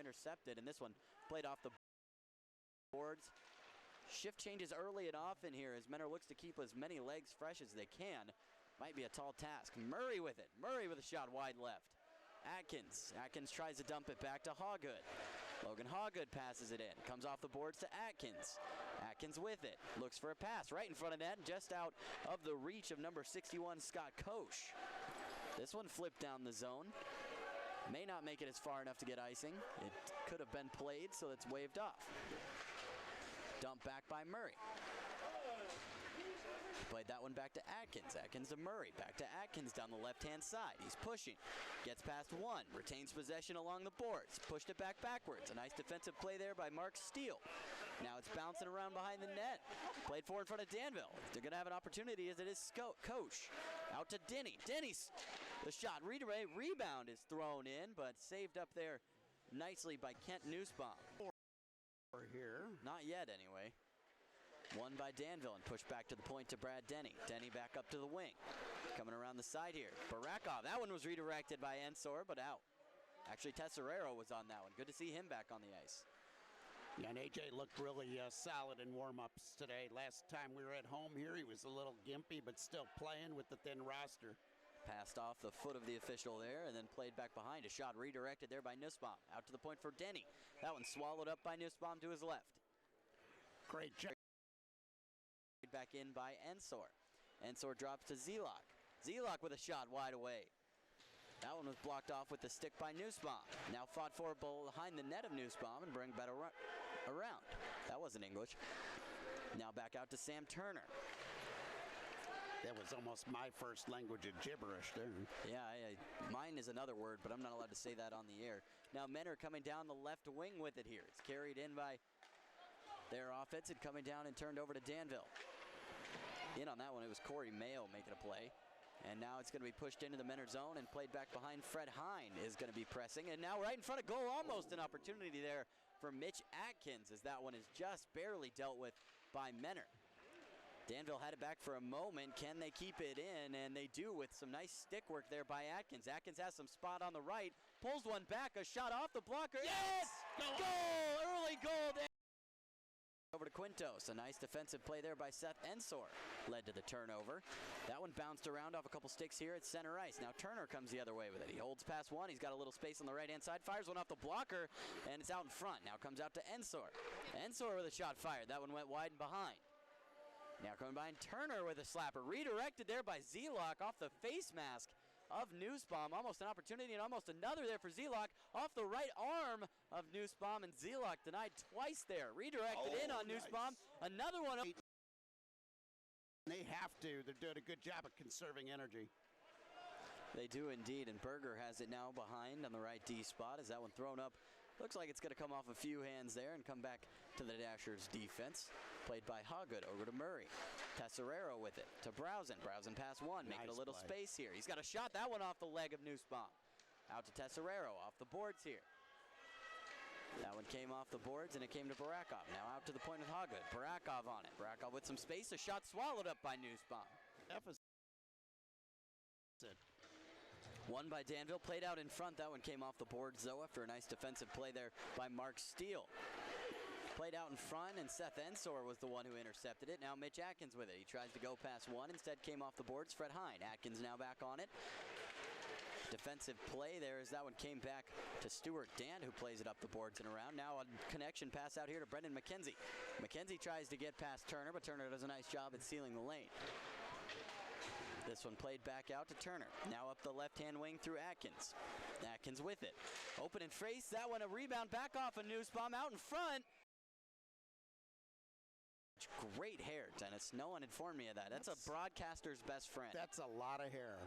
intercepted, and this one played off the boards. Shift changes early and often here as Menor looks to keep as many legs fresh as they can. Might be a tall task. Murray with it. Murray with a shot wide left. Atkins tries to dump it back to Hawgood. Logan Hawgood passes it in. Comes off the boards to Atkins. Atkins with it. Looks for a pass right in front of net and just out of the reach of number 61, Scott Koch. This one flipped down the zone. May not make it as far enough to get icing. It could have been played, so it's waved off. Dump back by Murray. Played that one back to Atkins. Atkins to Murray. Back to Atkins down the left-hand side. He's pushing. Gets past one. Retains possession along the boards. Pushed it backwards. A nice defensive play there by Mark Steele. Now it's bouncing around behind the net. Played for in front of Danville. They're going to have an opportunity as it is Koch. Out to Denny. Denny's the shot. Rebound is thrown in, but saved up there nicely by Kent Nussbaum. Here. Not yet, anyway. Won by Danville and pushed back to the point to Brad Denny. Denny back up to the wing. Coming around the side here. Barakov, that one was redirected by Ensor, but out. Actually, Tesserero was on that one. Good to see him back on the ice. Yeah, and AJ looked really solid in warm-ups today. Last time we were at home here, he was a little gimpy, but still playing with the thin roster. Passed off the foot of the official there and then played back behind. A shot redirected there by Nussbaum. Out to the point for Denny. That one swallowed up by Nussbaum to his left. Great job. Back in by Ensor. Ensor drops to Zelok. Zelok with a shot wide away. That one was blocked off with the stick by Nussbaum. Now fought for behind the net of Nussbaum and bring better around. That wasn't English. Now back out to Sam Turner. That was almost my first language of gibberish there. Yeah, mine is another word, but I'm not allowed to say that on the air. Now Menor coming down the left wing with it here. It's carried in by their offense and coming down and turned over to Danville. In on that one, it was Corey Mehl making a play. And now it's going to be pushed into the Menor zone and played back behind. Fred Hine is going to be pressing. And now right in front of goal, almost an opportunity there for Mitch Atkins as that one is just barely dealt with by Menor. Danville had it back for a moment. Can they keep it in? And they do with some nice stick work there by Atkins. Atkins has some spot on the right. Pulls one back. A shot off the blocker. Yes! Goal! Early goal. Over to Quintos. A nice defensive play there by Seth Ensor. Led to the turnover. That one bounced around off a couple sticks here at center ice. Now Turner comes the other way with it. He holds past one. He's got a little space on the right-hand side. Fires one off the blocker, and it's out in front. Now comes out to Ensor. Ensor with a shot fired. That one went wide and behind. Now coming behind Turner with a slapper. Redirected there by Zelok off the face mask of Nussbaum. Almost an opportunity and almost another there for Zelok off the right arm of Nussbaum, and Zelok denied twice there. Redirected in on Nussbaum. Nice. Another one. They have to. They're doing a good job of conserving energy. They do indeed, and Berger has it now behind on the right D spot as that one thrown up. Looks like it's going to come off a few hands there and come back to the Dashers defense. Played by Hawgood over to Murray. Tesserero with it to Browsen. Browsen pass one, making a little space here. He's got a shot, that one off the leg of Nussbaum. Out to Tesserero, off the boards here. That one came off the boards and it came to Barakov. Now out to the point of Hawgood. Barakov on it. Barakov with some space. A shot swallowed up by Nussbaum. One by Danville, played out in front. That one came off the boards though after a nice defensive play there by Mark Steele. Played out in front and Seth Ensor was the one who intercepted it. Now Mitch Atkins with it. He tries to go past one. Instead came off the boards. Fred Hine. Atkins now back on it. Defensive play there as that one came back to Stuart Dan, who plays it up the boards and around. Now a connection pass out here to Brendan McKenzie. McKenzie tries to get past Turner, but Turner does a nice job at sealing the lane. This one played back out to Turner. Now up the left-hand wing through Atkins. Atkins with it. Open and face. That one a rebound back off of Nussbaum out in front. Great hair, Dennis. No one informed me of that. That's a broadcaster's best friend. That's a lot of hair.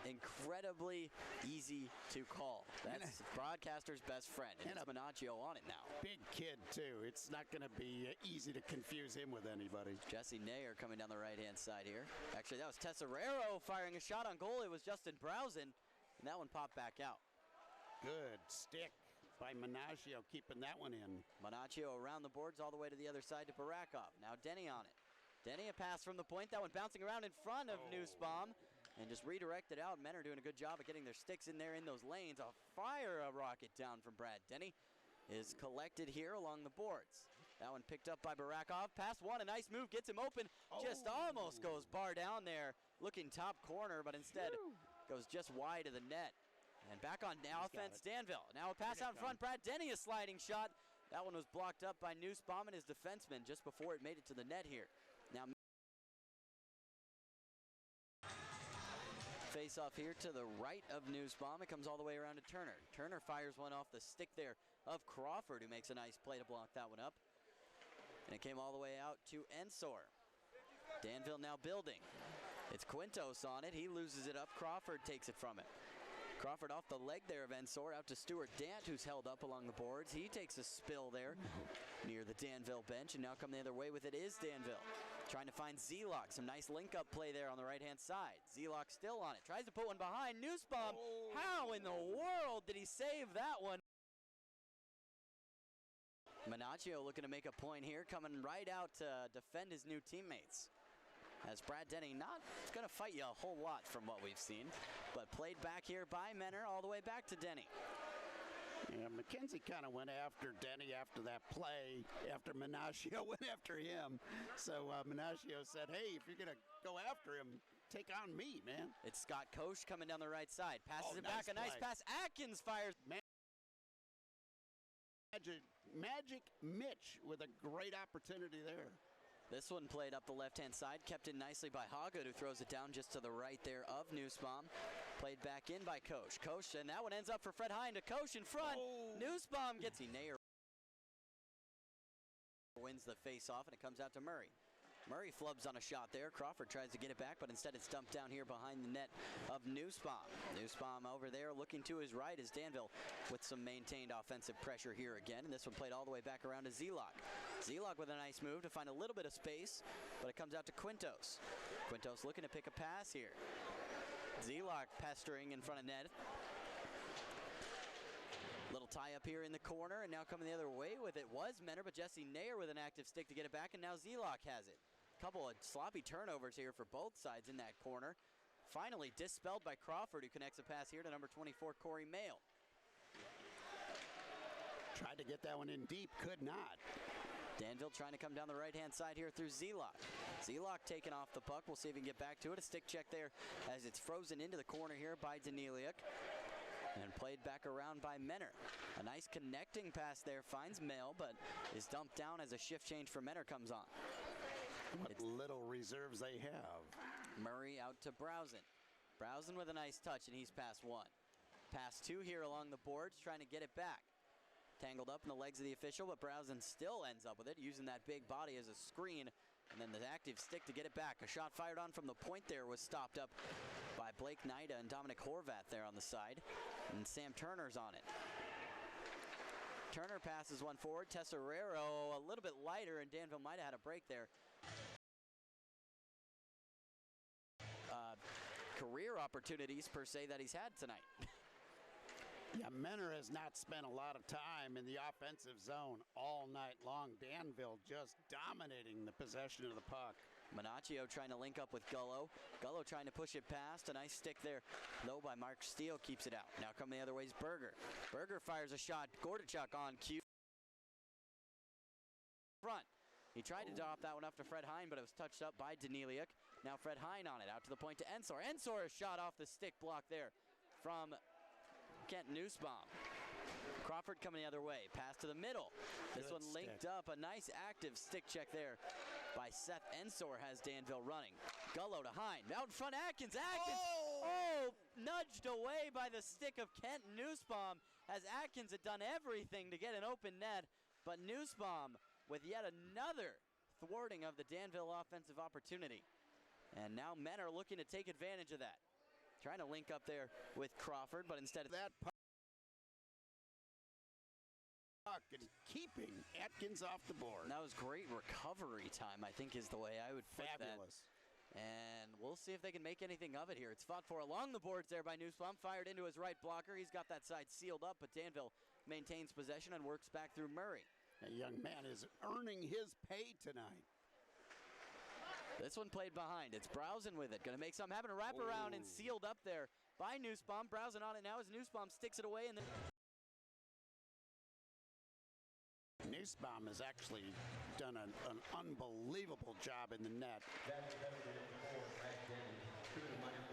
Incredibly easy to call. That's broadcaster's best friend. And it's Manaccio on it now. Big kid, too. It's not going to be easy to confuse him with anybody. Jesse Nayer coming down the right-hand side here. Actually, that was Tesserero firing a shot on goal. It was Justin Browsen, and that one popped back out. Good stick by Manaccio, keeping that one in. Manaccio around the boards all the way to the other side to Barakov. Now Denny on it. Denny a pass from the point. That one bouncing around in front of Nussbaum. And just redirected out. Men are doing a good job of getting their sticks in there in those lanes. A fire rocket down from Brad Denny. is collected here along the boards. That one picked up by Barakov. Pass one, a nice move, gets him open. Just almost goes bar down there, looking top corner, but instead goes just wide of the net. And back on now offense, Danville. Now a pass out in front. Brad Denny, a sliding shot. That one was blocked up by Nussbaum and his defenseman just before it made it to the net here. Now face off here to the right of Nussbaum. It comes all the way around to Turner. Turner fires one off the stick there of Crawford, who makes a nice play to block that one up. And it came all the way out to Ensor. Danville now building. It's Quintos on it. He loses it up. Crawford takes it from him. Crawford off the leg there of Ensor out to Stuart Dant, who's held up along the boards. He takes a spill there near the Danville bench, and now coming the other way with it is Danville. Trying to find Zelok. Some nice link-up play there on the right-hand side. Zelok still on it. Tries to put one behind. Nussbaum. How in the world did he save that one? Menaccio looking to make a point here, coming right out to defend his new teammates. As Brad Denny not going to fight you a whole lot from what we've seen, but played back here by Menner all the way back to Denny. Yeah, McKenzie kind of went after Denny after that play, after Menaccio went after him. So Menaccio said, hey, if you're going to go after him, take on me, man. It's Scott Koch coming down the right side. Passes it back, a nice pass. Atkins fires. Magic Mitch with a great opportunity there. This one played up the left-hand side, kept in nicely by Haggard, who throws it down just to the right there of Nussbaum. Played back in by Koch. Koch, and that one ends up for Fred Hine to Koch in front. Nussbaum gets Nair. Wins the face-off, and it comes out to Murray. Murray flubs on a shot there. Crawford tries to get it back, but instead it's dumped down here behind the net of Nussbaum. Nussbaum over there looking to his right is Danville with some maintained offensive pressure here again. And this one played all the way back around to Zelok. Zelok with a nice move to find a little bit of space, but it comes out to Quintos. Quintos looking to pick a pass here. Zelok pestering in front of net. Little tie up here in the corner, and now coming the other way with it was Menner, but Jesse Nair with an active stick to get it back, and now Zelok has it. Couple of sloppy turnovers here for both sides in that corner. Finally dispelled by Crawford, who connects a pass here to number 24, Corey Mehl. Tried to get that one in deep, could not. Danville trying to come down the right-hand side here through Zelok. Zelok taking off the puck. We'll see if he can get back to it. A stick check there as it's frozen into the corner here by Daniliuk. And played back around by Menner. A nice connecting pass there, finds Mehl, but is dumped down as a shift change for Menner comes on. What little reserves they have. Murray out to Browsen. Browsen with a nice touch, and he's past one. Pass two here along the boards, trying to get it back. Tangled up in the legs of the official, but Browsen still ends up with it, using that big body as a screen, and then the active stick to get it back. A shot fired on from the point there was stopped up by Blake Nida and Dominic Horvat there on the side, and Sam Turner's on it. Turner passes one forward. Tesserero a little bit lighter, and Danville might have had a break there. Career opportunities per se that he's had tonight. Yeah, Menner has not spent a lot of time in the offensive zone all night long. Danville just dominating the possession of the puck. Menaccio trying to link up with Gullo. Gullo trying to push it past. A nice stick there, though, by Mark Steele keeps it out. Now coming the other way is Berger. Berger fires a shot. Gordichuk on cue. Front. He tried to drop that one up to Fred Hine, but it was touched up by Daniliuk. Now Fred Hine on it, out to the point to Ensor. Ensor is shot off the stick block there from Kent Nussbaum. Crawford coming the other way. Pass to the middle. This one linked up. A nice active stick check there by Seth Ensor has Danville running. Gullo to Hine. Out in front, Atkins. Nudged away by the stick of Kent Nussbaum, as Atkins had done everything to get an open net, but Nussbaum with yet another thwarting of the Danville offensive opportunity. And now Menner looking to take advantage of that. Trying to link up there with Crawford, but instead of that puck and keeping Atkins off the board. And that was great recovery time, I think is the way I would put Fabulous. That. And we'll see if they can make anything of it here. It's fought for along the boards there by Nussbaum. Fired into his right blocker. He's got that side sealed up, but Danville maintains possession and works back through Murray. A young man is earning his pay tonight. This one played behind. It's Browsen with it. Going to make something happen. A wraparound and sealed up there by Nussbaum. Browsen on it now as Nussbaum sticks it away and then Nussbaum has actually done an unbelievable job in the net.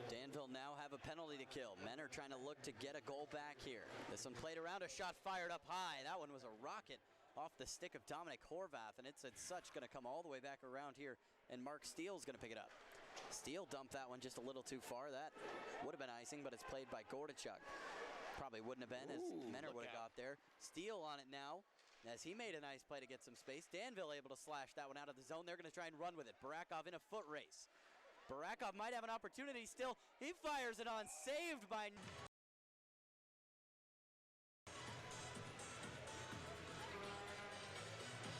Danville now have a penalty to kill. Men are trying to look to get a goal back here. This one played around, a shot fired up high. That one was a rocket off the stick of Dominic Horvath, and it's such going to come all the way back around here, and Mark Steele's going to pick it up. Steele dumped that one just a little too far. That would have been icing, but it's played by Gordichuk. Probably wouldn't have been, as Menner would have got there. Steele on it now, as he made a nice play to get some space. Danville able to slash that one out of the zone. They're going to try and run with it. Barakov in a foot race. Barakov might have an opportunity still. He fires it on, saved by...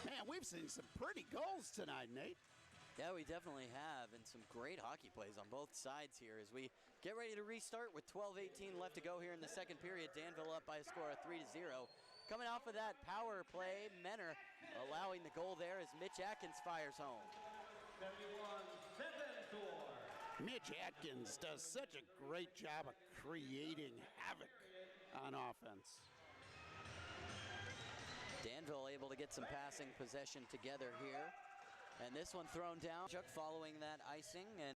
Man, we've seen some pretty goals tonight, Nate. Yeah, we definitely have, and some great hockey plays on both sides here as we get ready to restart with 12:18 left to go here in the second period. Danville up by a score of 3-0. Coming off of that power play, Menner allowing the goal there as Mitch Atkins fires home. Mitch Atkins does such a great job of creating havoc on offense. Danville able to get some passing possession together here. And this one thrown down. Chuck following that icing, and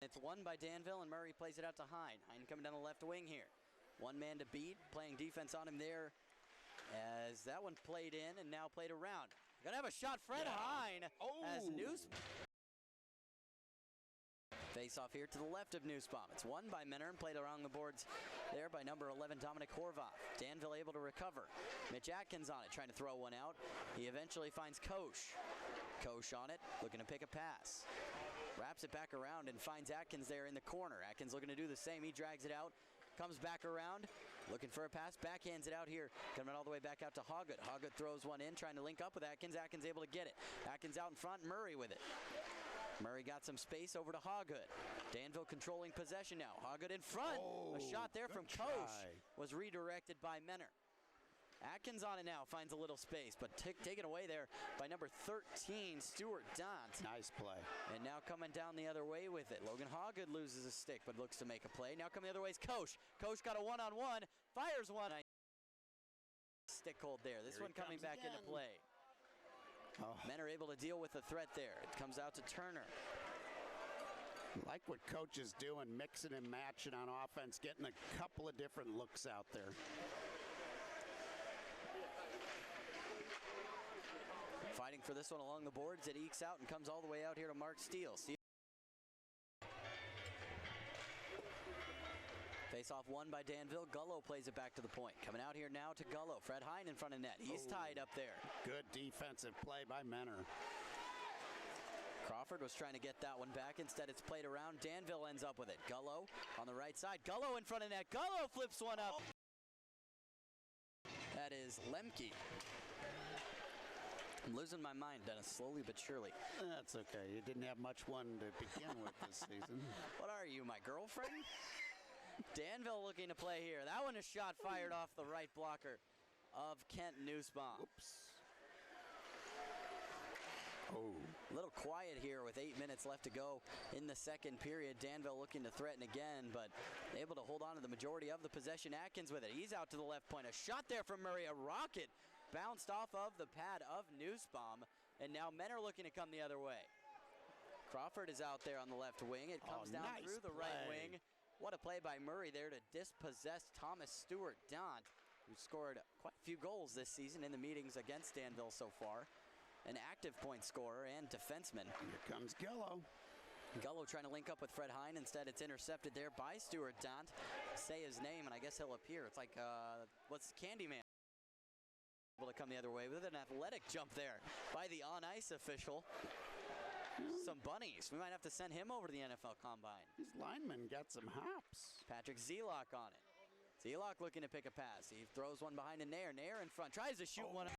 it's won by Danville, and Murray plays it out to Hine. Hine coming down the left wing here. One man to beat, playing defense on him there as that one played in and now played around. Gonna have a shot, Fred Hine, as face off here to the left of Nussbaum. It's won by Menner and played around the boards there by number 11, Dominic Horvath. Danville able to recover. Mitch Atkins on it, trying to throw one out. He eventually finds Koch. Koch on it, looking to pick a pass. Wraps it back around and finds Atkins there in the corner. Atkins looking to do the same. He drags it out, comes back around, looking for a pass, backhands it out here, coming all the way back out to Hoggood. Hoggood throws one in, trying to link up with Atkins. Atkins able to get it. Atkins out in front, Murray with it. Murray got some space over to Hoggood. Danville controlling possession now. Hoggood in front. A shot there from Koch was redirected by Menner. Atkins on it now, finds a little space, but taken away there by number 13, Stuart Dont. Nice play. And now coming down the other way with it. Logan Hoggood loses a stick, but looks to make a play. Now coming the other way is Koch. Koch got a one-on-one, fires one. Stick hold there. This one coming back into play. Men are able to deal with the threat there. It comes out to Turner. Like what Coach is doing, mixing and matching on offense, getting a couple of different looks out there. Fighting for this one along the boards. It ekes out and comes all the way out here to Mark Steele. Face-off won by Danville. Gullo plays it back to the point. Coming out here now to Gullo. Fred Hine in front of net. He's tied up there. Good defensive play by Menner. Crawford was trying to get that one back. Instead, it's played around. Danville ends up with it. Gullo on the right side. Gullo in front of net. Gullo flips one up. That is Lemke. I'm losing my mind, Dennis, slowly but surely. That's okay. You didn't have much one to begin with this season. What are you, my girlfriend? Danville looking to play here. That one is shot fired off the right blocker of Kent Nussbaum. Oops. Oh. A little quiet here with 8 minutes left to go in the second period. Danville looking to threaten again, but able to hold on to the majority of the possession. Atkins with it. He's out to the left point. A shot there from Murray. A rocket bounced off of the pad of Nussbaum, and now men are looking to come the other way. Crawford is out there on the left wing. It comes down nice through the right wing. What a play by Murray there to dispossess Thomas Stewart Dont, who scored quite a few goals this season in the meetings against Danville so far. An active point scorer and defenseman. Here comes Gullo. Gullo trying to link up with Fred Hine. Instead, it's intercepted there by Stuart Dont. Say his name, and I guess he'll appear. It's like, what's Candyman? Able to come the other way with an athletic jump there by the on-ice official. Some bunnies. We might have to send him over to the NFL Combine. These linemen got some hops. Patrick Zelak on it. Zelak looking to pick a pass. He throws one behind to Nair. Nair in front. Tries to shoot one.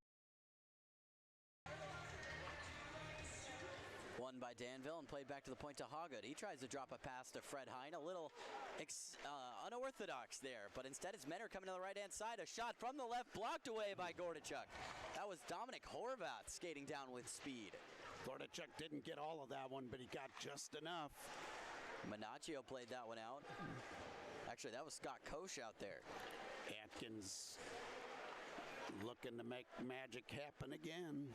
Won by Danville and played back to the point to Hoggood. He tries to drop a pass to Fred Hine. A little unorthodox there, but instead it's Menner coming to the right-hand side. A shot from the left, blocked away by Gordichuk. That was Dominic Horvath skating down with speed. Gordichuk didn't get all of that one, but he got just enough. Minaccio played that one out. Actually, that was Scott Koch out there. Atkins Looking to make magic happen again.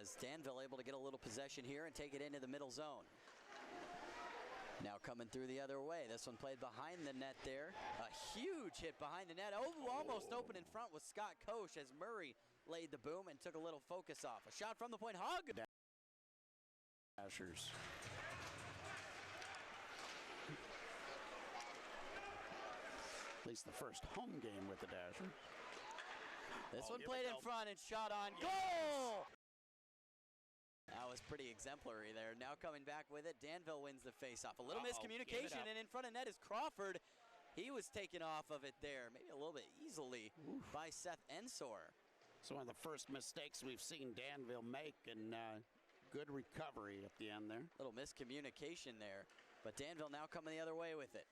As Danville able to get a little possession here and take it into the middle zone. Now coming through the other way. This one played behind the net there. A huge hit behind the net. Oh, almost open in front with Scott Koch as Murray laid the boom and took a little focus off. A shot from the point. Hug. Dashers. At least the first home game with the Dasher. This one played in front and shot on goal. That was pretty exemplary there. Now coming back with it, Danville wins the faceoff. A little miscommunication, and in front of net is Crawford. He was taken off of it there, maybe a little bit easily by Seth Ensor. So one of the first mistakes we've seen Danville make, and good recovery at the end there. Little miscommunication there, but Danville now coming the other way with it.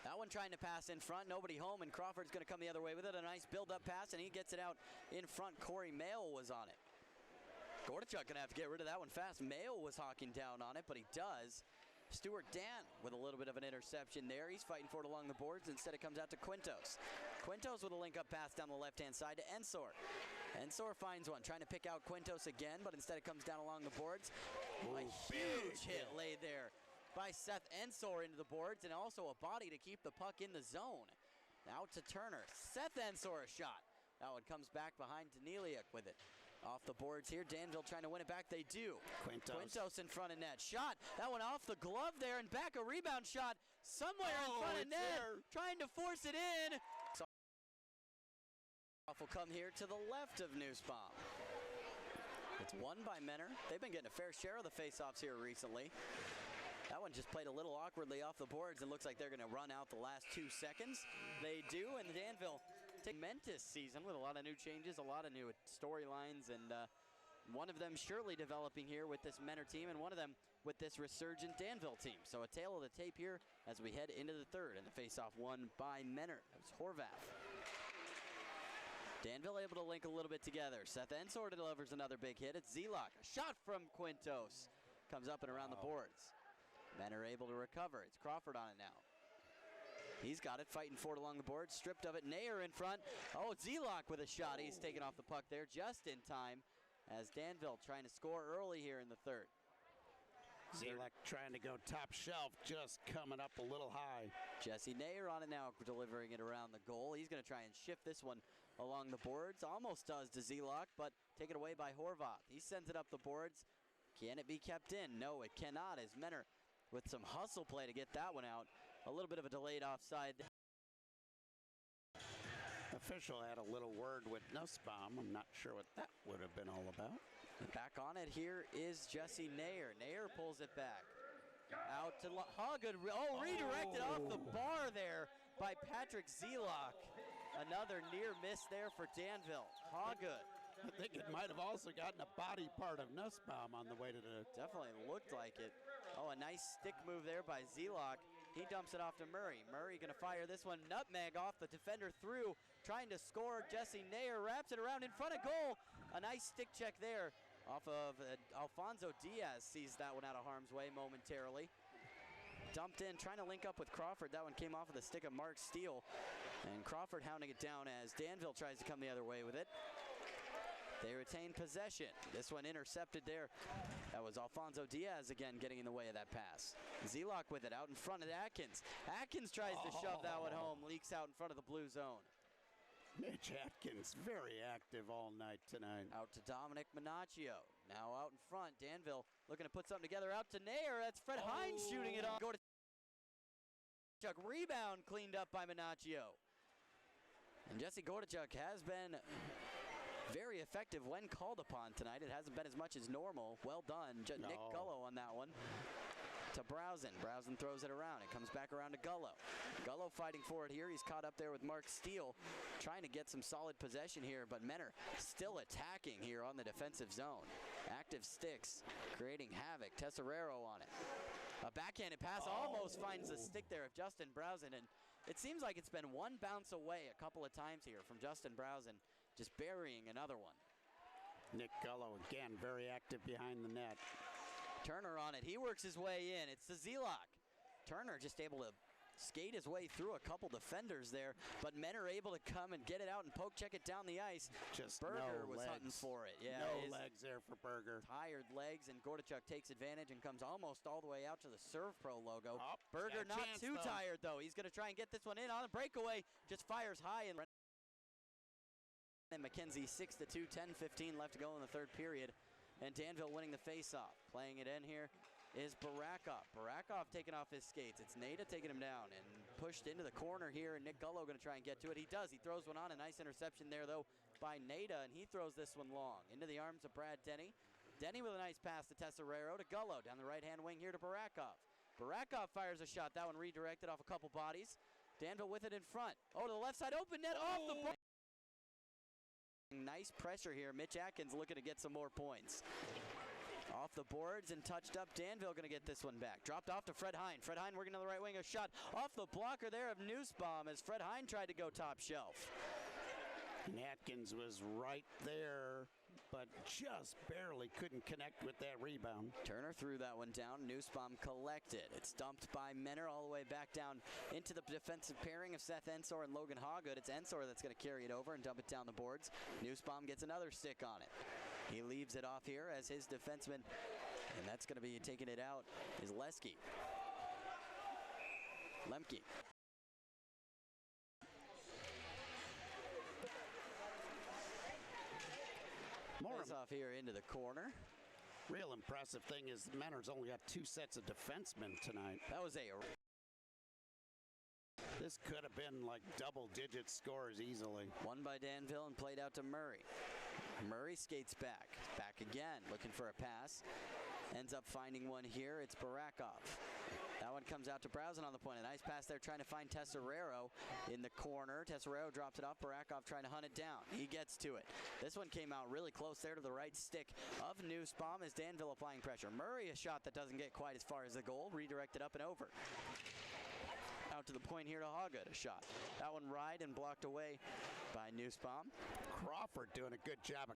That one trying to pass in front, nobody home, and Crawford's going to come the other way with it. A nice build-up pass, and he gets it out in front. Corey Mehl was on it. Gordichuk gonna have to get rid of that one fast. Mehl was hawking down on it, but he does. Stuart Dan with a little bit of an interception there. He's fighting for it along the boards. Instead it comes out to Quintos. Quintos with a link-up pass down the left-hand side to Ensor. Ensor finds one, trying to pick out Quintos again, but instead it comes down along the boards. A huge hit laid there by Seth Ensor into the boards, and also a body to keep the puck in the zone. Out to Turner. Seth Ensor a shot. That one comes back behind Daniliuk with it. Off the boards here, Danville trying to win it back. They do. Quintos in front of net. Shot. That one off the glove there and back. A rebound shot somewhere in front of net. There. Trying to force it in. Off will come here to the left of Nussbaum. It's won by Menor. They've been getting a fair share of the faceoffs here recently. That one just played a little awkwardly off the boards and looks like they're going to run out the last 2 seconds. They do, and Danville momentous season with a lot of new changes, a lot of new storylines, and one of them surely developing here with this Menor team, and one of them with this resurgent Danville team. So a tale of the tape here as we head into the third, and the faceoff won by Menor. That was Horvath. Danville able to link a little bit together. Seth Ensor delivers another big hit. It's Zelak. A shot from Quintos. Comes up and around the boards. Menor able to recover. It's Crawford on it now. He's got it, fighting for it along the board, stripped of it. Nair in front. Oh, Zelak with a shot. He's taken off the puck there just in time as Danville trying to score early here in the third. Zelak trying to go top shelf, just coming up a little high. Jesse Nair on it now, delivering it around the goal. He's going to try and shift this one along the boards. Almost does to Zelak, but taken away by Horvath. He sends it up the boards. Can it be kept in? No, it cannot, as Menor with some hustle play to get that one out. A little bit of a delayed offside. Official had a little word with Nussbaum. I'm not sure what that would have been all about. Back on it here is Jesse Nair. Nair pulls it back. Out to Hoggood. Oh, redirected off the bar there by Patrick Zelak. Another near miss there for Danville. Hoggood. I think it might have also gotten a body part of Nussbaum on the way to the... Definitely looked like it. Oh, a nice stick move there by Zelak. He dumps it off to Murray. Murray going to fire this one. Nutmeg off the defender through. Trying to score. Jesse Nair wraps it around in front of goal. A nice stick check there off of Alfonso Diaz. Sees that one out of harm's way momentarily. Dumped in, trying to link up with Crawford. That one came off of the stick of Mark Steele. And Crawford hounding it down as Danville tries to come the other way with it. They retain possession. This one intercepted there. That was Alfonso Diaz again getting in the way of that pass. Zelak with it out in front of Atkins. Atkins tries to shove that one home. Leaks out in front of the blue zone. Mitch Atkins very active all night tonight. Out to Dominic Minaccio. Now out in front. Danville looking to put something together. Out to Nair. That's Fred Hines shooting it off. Go to Chuck. Rebound cleaned up by Minaccio. And Jesse Gordichuk has been very effective when called upon tonight. It hasn't been as much as normal. Well done. Nick Gullo on that one. To Browsen. Browsen throws it around. It comes back around to Gullo. Gullo fighting for it here. He's caught up there with Mark Steele. Trying to get some solid possession here, but Menor still attacking here on the defensive zone. Active sticks creating havoc. Tesserero on it. A backhanded pass almost finds the stick there of Justin Browsen, and it seems like it's been one bounce away a couple of times here from Justin Browsen, just burying another one. Nick Gullo again very active behind the net. Turner on it. He works his way in. It's the Zelak. Turner just able to skate his way through a couple defenders there, but men are able to come and get it out and poke check it down the ice. Just Berger no was legs. hunting for it. Yeah, no legs there for Berger. Tired legs, and Gordichuk takes advantage and comes almost all the way out to the Serve Pro logo. Oh, Berger got a not chance, too though. tired, though. He's going to try and get this one in on a breakaway. Just fires high, and McKenzie 6-2, 10:15 left to go in the third period. And Danville winning the face-off. Playing it in here is Barakov. Barakov taking off his skates. It's Nada taking him down and pushed into the corner here, and Nick Gullo going to try and get to it. He does. He throws one on. A nice interception there, though, by Nada, and he throws this one long into the arms of Brad Denny. Denny with a nice pass to Tesserero to Gullo. Down the right-hand wing here to Barakov. Barakov fires a shot. That one redirected off a couple bodies. Danville with it in front. Oh, to the left side. Open net off the board. Nice pressure here. Mitch Atkins looking to get some more points. Off the boards and touched up. Danville going to get this one back. Dropped off to Fred Hine. Fred Hine working to the right wing. A shot off the blocker there of Nussbaum as Fred Hine tried to go top shelf. And Atkins was right there, but just barely couldn't connect with that rebound. Turner threw that one down. Nussbaum collected. It's dumped by Menner all the way back down into the defensive pairing of Seth Ensor and Logan Hawgood. It's Ensor that's going to carry it over and dump it down the boards. Nussbaum gets another stick on it. He leaves it off here as his defenseman, and that's going to be taking it out, is Lemke. Plays off here into the corner. Real impressive thing is Menner's only got 2 sets of defensemen tonight. That was This could have been like double-digit scores easily. Won by Danville and played out to Murray. Murray skates back. Back again, looking for a pass. Ends up finding one here. It's Barakov. That one comes out to Browsen on the point. A nice pass there trying to find Tesserero in the corner. Tesserero drops it off. Barakov trying to hunt it down. He gets to it. This one came out really close there to the right stick of Nussbaum as Danville applying pressure. Murray, a shot that doesn't get quite as far as the goal. Redirected up and over. Out to the point here to Hawgood, a shot. That one right and blocked away by Nussbaum. Crawford doing a good job.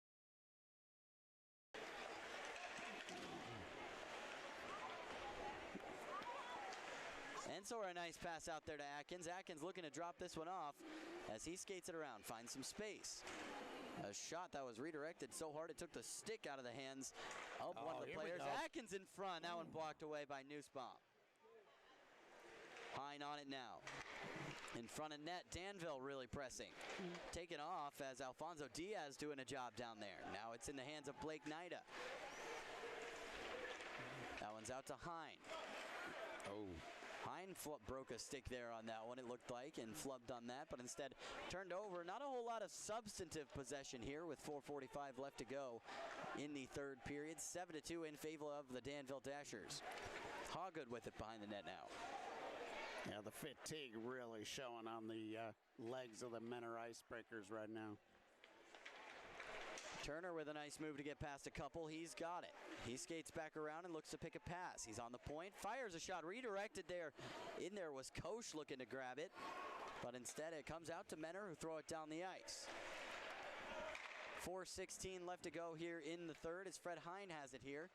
Ensor, a nice pass out there to Atkins. Atkins looking to drop this one off as he skates it around, finds some space. A shot that was redirected so hard it took the stick out of the hands of one of the players. Atkins in front. That one blocked away by Nussbaum. Hine on it now. In front of net, Danville really pressing. Taken off as Alfonso Diaz doing a job down there. Now it's in the hands of Blake Nida. That one's out to Hine. Hine broke a stick there on that one, it looked like, and flubbed on that, but instead turned over. Not a whole lot of substantive possession here with 4:45 left to go in the third period. 7-2 in favor of the Danville Dashers. Hawgood with it behind the net now. Yeah, the fatigue really showing on the legs of the Menor Icebreakers right now. Turner with a nice move to get past a couple. He's got it. He skates back around and looks to pick a pass. He's on the point, fires a shot, redirected there. In there was Koch looking to grab it, but instead it comes out to Menor, who throw it down the ice. 4:16 left to go here in the third as Fred Hine has it here.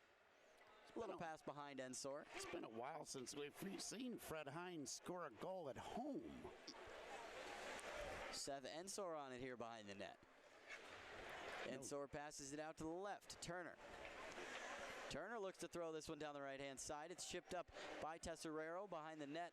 Little pass behind Ensor. It's been a while since we've seen Fred Hine score a goal at home. Seth Ensor on it here behind the net. Ensor passes it out to the left. Turner. Turner looks to throw this one down the right-hand side. It's chipped up by Tesserero behind the net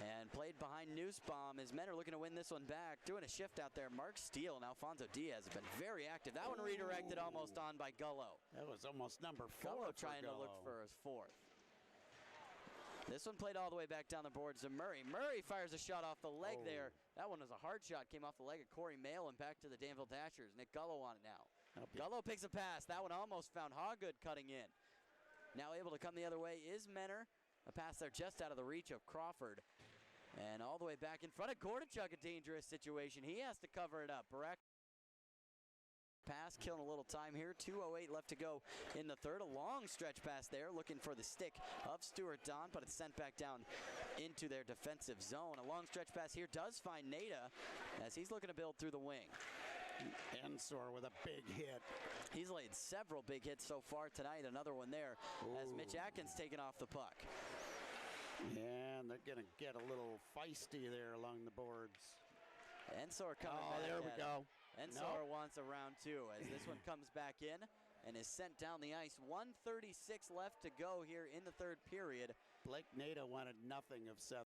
and played behind Nussbaum as men are looking to win this one back. Doing a shift out there. Mark Steele and Alfonso Diaz have been very active. That one redirected almost on by Gullo. That was almost number 4. Gullo trying to look for his fourth. This one played all the way back down the boards to Murray. Murray fires a shot off the leg there. That one was a hard shot. Came off the leg of Corey Mehl and back to the Danville Dashers. Nick Gullo on it now. Gullo picks a pass. That one almost found Hawgood cutting in. Now able to come the other way is Menor. A pass there just out of the reach of Crawford. And all the way back in front of Gordichuk, a dangerous situation. He has to cover it up. Barak pass, killing a little time here. 2:08 left to go in the third. A long stretch pass there, looking for the stick of Stuart Don, but it's sent back down into their defensive zone. A long stretch pass here does find Nada as he's looking to build through the wing. Ensor with a big hit. He's laid several big hits so far tonight. Another one there as Mitch Atkins taking off the puck. And they're going to get a little feisty there along the boards. Ensor coming Oh, back. there we go. Ensor wants a round two as this one comes back in and is sent down the ice. 1:36 left to go here in the third period. Blake Nato wanted nothing of Seth